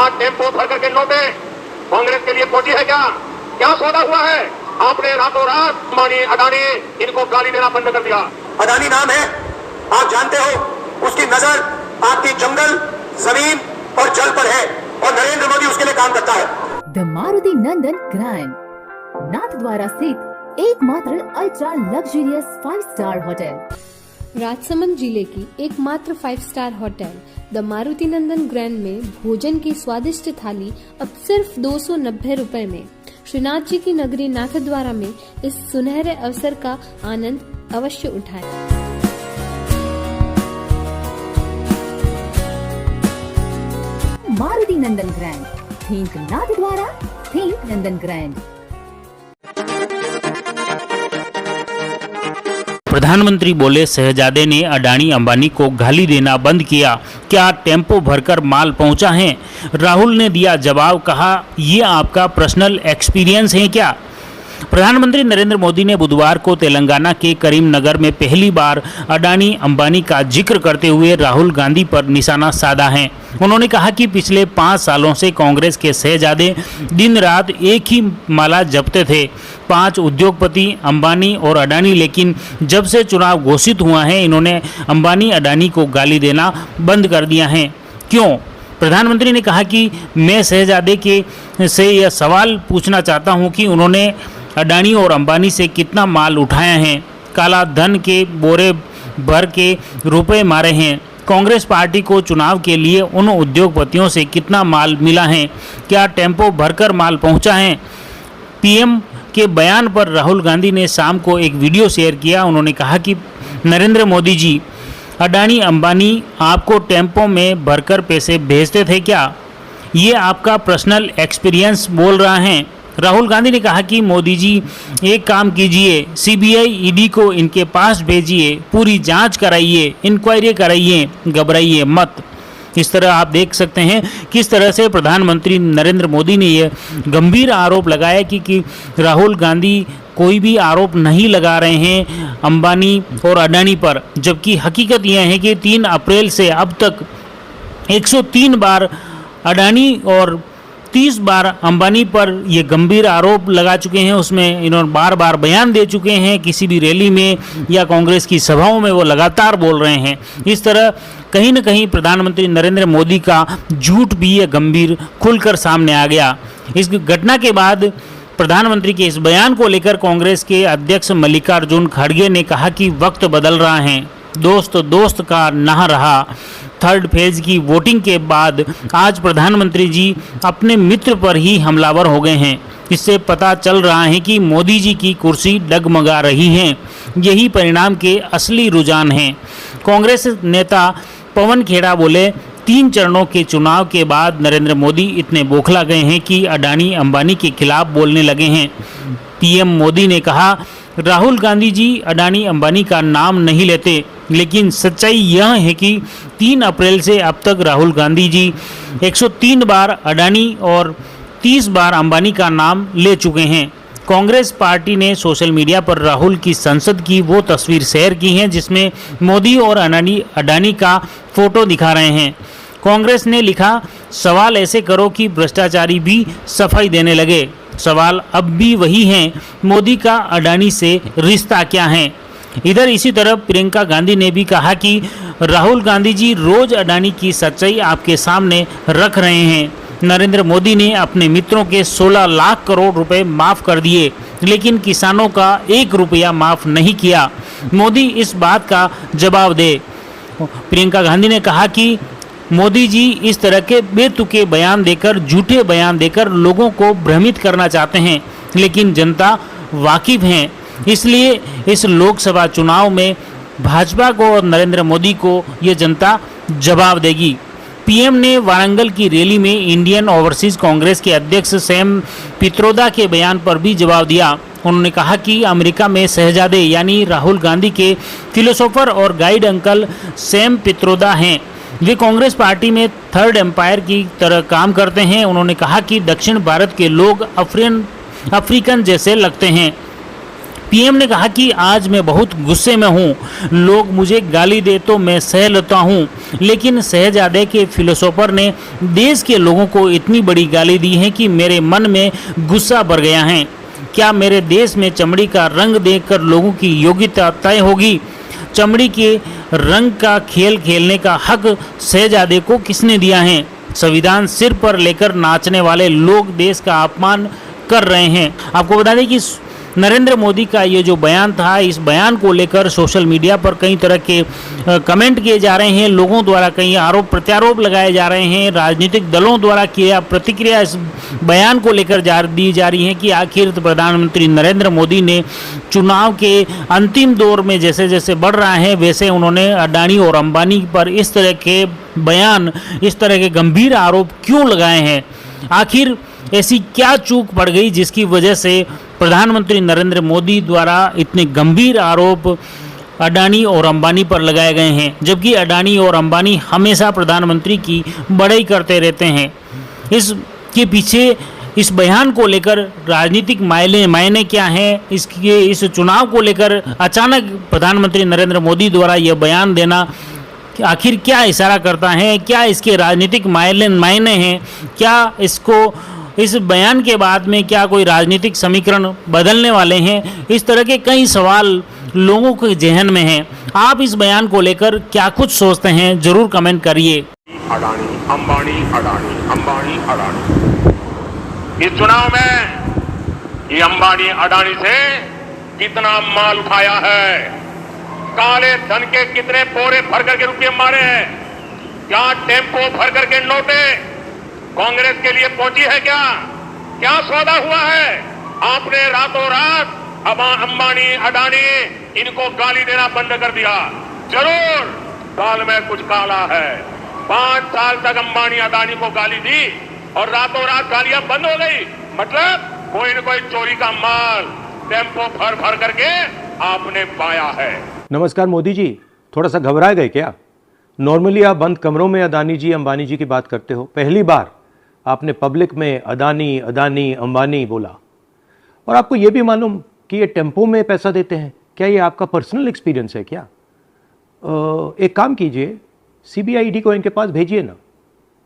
क्या टेम्पो भर करके नोटे कांग्रेस के लिए पहुंची है? क्या सौदा हुआ है? आपने रातों रात अंबानी अडानी इनको गाली देना बंद कर दिया। अडानी नाम है, आप जानते हो, उसकी नजर आपकी जंगल, जमीन और जल पर है और नरेंद्र मोदी उसके लिए काम करता है। The Maruti Nandan grand, Nathdwara स्थित एकमात्र ultra luxurious 5 star hotel. Rajsamand जिले की एकमात्र 5 star hotel the Maruti Nandan grand में भोजन की स्वादिष्ट थाली अब सिर्फ 290 रुपए में। श्रीनाथ जी की नगरी नाथद्वारा में इस सुनहरे अवसर का आनंद अवश्य उठाएं। मारुति नंदन ग्रैंड, थिंक नाथद्वारा, थिंक नंदन ग्रैंड। प्रधानमंत्री बोले, शहजादे ने अडानी अंबानी को गाली देना बंद किया, क्या टेम्पो भरकर माल पहुंचा है? राहुल ने दिया जवाब, कहा ये आपका पर्सनल एक्सपीरियंस है क्या? प्रधानमंत्री नरेंद्र मोदी ने बुधवार को तेलंगाना के करीमनगर में पहली बार अडानी अंबानी का जिक्र करते हुए राहुल गांधी पर निशाना साधा है। उन्होंने कहा कि पिछले 5 सालों से कांग्रेस के शहजादे दिन रात एक ही माला जपते थे, 5 उद्योगपति अंबानी और अडानी, लेकिन जब से चुनाव घोषित हुआ है इन्होंने अंबानी अडानी को गाली देना बंद कर दिया है। क्यों? प्रधानमंत्री ने कहा कि मैं शहजादे से यह सवाल पूछना चाहता हूं कि उन्होंने अडानी और अंबानी से कितना माल उठाया है, काला धन के बोरे भर के रुपए मारे हैं। कांग्रेस पार्टी को चुनाव के लिए उन उद्योगपतियों से कितना माल मिला है, क्या टेम्पो भरकर माल पहुंचा है? पीएम के बयान पर राहुल गांधी ने शाम को एक वीडियो शेयर किया। उन्होंने कहा कि नरेंद्र मोदी जी, अडानी अंबानी आपको टेम्पो में भरकर पैसे भेजते थे क्या? ये आपका पर्सनल एक्सपीरियंस बोल रहा है। राहुल गांधी ने कहा कि मोदी जी एक काम कीजिए, सीबीआई ईडी को इनके पास भेजिए, पूरी जांच कराइए, इंक्वायरी कराइए, घबराइए मत। इस तरह आप देख सकते हैं किस तरह से प्रधानमंत्री नरेंद्र मोदी ने यह गंभीर आरोप लगाया कि राहुल गांधी कोई भी आरोप नहीं लगा रहे हैं अंबानी और अडानी पर, जबकि हकीकत यह है कि 3 अप्रैल से अब तक 103 बार अडानी और 30 बार अंबानी पर ये गंभीर आरोप लगा चुके हैं। उसमें इन्होंने बार बार बयान दे चुके हैं, किसी भी रैली में या कांग्रेस की सभाओं में वो लगातार बोल रहे हैं। इस तरह कहीं न कहीं प्रधानमंत्री नरेंद्र मोदी का झूठ भी ये गंभीर खुलकर सामने आ गया। इस घटना के बाद प्रधानमंत्री के इस बयान को लेकर कांग्रेस के अध्यक्ष मल्लिकार्जुन खड़गे ने कहा कि वक्त बदल रहा है, दोस्त का ना रहा। 3rd फेज की वोटिंग के बाद आज प्रधानमंत्री जी अपने मित्र पर ही हमलावर हो गए हैं। इससे पता चल रहा है कि मोदी जी की कुर्सी डगमगा रही है। यही परिणाम के असली रुझान हैं। कांग्रेस नेता पवन खेड़ा बोले, 3 चरणों के चुनाव के बाद नरेंद्र मोदी इतने बौखला गए हैं कि अडानी अंबानी के खिलाफ बोलने लगे हैं। पीएम मोदी ने कहा, राहुल गांधी जी अडानी अंबानी का नाम नहीं लेते, लेकिन सच्चाई यह है कि 3 अप्रैल से अब तक राहुल गांधी जी 103 बार अडानी और 30 बार अंबानी का नाम ले चुके हैं। कांग्रेस पार्टी ने सोशल मीडिया पर राहुल की संसद की वो तस्वीर शेयर की है जिसमें मोदी और अडानी का फोटो दिखा रहे हैं। कांग्रेस ने लिखा, सवाल ऐसे करो कि भ्रष्टाचारी भी सफाई देने लगे। सवाल अब भी वही है, मोदी का अडानी से रिश्ता क्या है? इधर इसी तरह प्रियंका गांधी ने भी कहा कि राहुल गांधी जी रोज अडानी की सच्चाई आपके सामने रख रहे हैं। नरेंद्र मोदी ने अपने मित्रों के 16 लाख करोड़ रुपए माफ कर दिए, लेकिन किसानों का 1 रुपया माफ नहीं किया। मोदी इस बात का जवाब दे। प्रियंका गांधी ने कहा कि मोदी जी इस तरह के बेतुके बयान देकर, झूठे बयान देकर लोगों को भ्रमित करना चाहते हैं, लेकिन जनता वाकिफ है। इसलिए इस लोकसभा चुनाव में भाजपा को और नरेंद्र मोदी को ये जनता जवाब देगी। पीएम ने वारंगल की रैली में इंडियन ओवरसीज कांग्रेस के अध्यक्ष सैम पित्रोदा के बयान पर भी जवाब दिया। उन्होंने कहा कि अमेरिका में शहजादे यानी राहुल गांधी के फिलोसोफर और गाइड अंकल सैम पित्रोदा हैं। वे कांग्रेस पार्टी में 3rd एम्पायर की तरह काम करते हैं। उन्होंने कहा कि दक्षिण भारत के लोग अफ्रीकन जैसे लगते हैं। पीएम ने कहा कि आज मैं बहुत गुस्से में हूं, लोग मुझे गाली दे तो मैं सह लेता हूं, लेकिन शहजादे के फिलोसोफर ने देश के लोगों को इतनी बड़ी गाली दी है कि मेरे मन में गुस्सा भर गया है। क्या मेरे देश में चमड़ी का रंग देखकर लोगों की योग्यता तय होगी? चमड़ी के रंग का खेल खेलने का हक शहजादे को किसने दिया है? संविधान सिर पर लेकर नाचने वाले लोग देश का अपमान कर रहे हैं। आपको बता दें कि नरेंद्र मोदी का ये जो बयान था, इस बयान को लेकर सोशल मीडिया पर कई तरह के कमेंट किए जा रहे हैं, लोगों द्वारा कई आरोप प्रत्यारोप लगाए जा रहे हैं, राजनीतिक दलों द्वारा किया प्रतिक्रिया इस बयान को लेकर दी जा रही है कि आखिर प्रधानमंत्री नरेंद्र मोदी ने चुनाव के अंतिम दौर में जैसे जैसे बढ़ रहा है वैसे उन्होंने अडानी और अंबानी पर इस तरह के बयान, इस तरह के गंभीर आरोप क्यों लगाए हैं? आखिर ऐसी क्या चूक पड़ गई जिसकी वजह से प्रधानमंत्री नरेंद्र मोदी द्वारा इतने गंभीर आरोप अडानी और अंबानी पर लगाए गए हैं, जबकि अडानी और अंबानी हमेशा प्रधानमंत्री की बड़ाई करते रहते हैं। इसके पीछे इस बयान को लेकर राजनीतिक मायने क्या हैं? इस चुनाव को लेकर अचानक प्रधानमंत्री नरेंद्र मोदी द्वारा यह बयान देना आखिर क्या इशारा करता है? क्या इसके राजनीतिक मायने हैं? क्या इस बयान के बाद में क्या कोई राजनीतिक समीकरण बदलने वाले हैं? इस तरह के कई सवाल लोगों के जहन में हैं। आप इस बयान को लेकर क्या कुछ सोचते हैं, जरूर कमेंट करिए। अडानी अंबानी अडानी अंबानी अडानी, इस चुनाव में ये अंबानी अडानी से कितना माल उठाया है, काले धन के कितने बोरे भर करके रुपये मारे हैं, क्या टेम्पो भर करके नोटे कांग्रेस के लिए पहुंची है? क्या सौदा हुआ है? आपने रातों रात अंबानी अडानी इनको गाली देना बंद कर दिया। जरूर दाल में कुछ काला है। 5 साल तक अंबानी अडानी को गाली दी और रातों रात गालियां बंद हो गई। मतलब कोई न कोई चोरी का माल टेम्पो भर भर करके आपने पाया है। नमस्कार मोदी जी, थोड़ा सा घबरा गए क्या? नॉर्मली आप बंद कमरों में अडानी जी अंबानी जी की बात करते हो, पहली बार आपने पब्लिक में अडानी अडानी अंबानी बोला। और आपको यह भी मालूम कि ये टेम्पो में पैसा देते हैं? क्या ये आपका पर्सनल एक्सपीरियंस है क्या? एक काम कीजिए, CBI को इनके पास भेजिए ना,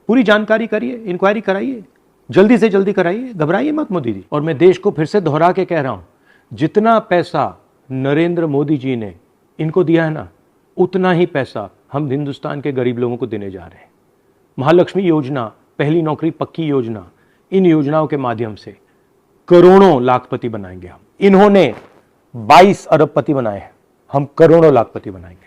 पूरी जानकारी करिए, इंक्वायरी कराइए, जल्दी से जल्दी कराइए, घबराइए मत मोदी जी। और मैं देश को फिर से दोहरा के कह रहा हूं, जितना पैसा नरेंद्र मोदी जी ने इनको दिया है ना, उतना ही पैसा हम हिंदुस्तान के गरीब लोगों को देने जा रहे हैं। महालक्ष्मी योजना, पहली नौकरी पक्की योजना, इन योजनाओं के माध्यम से करोड़ों लाखपति बनाएंगे हम। इन्होंने 22 अरबपति बनाए हैं, हम करोड़ों लाखपति बनाएंगे।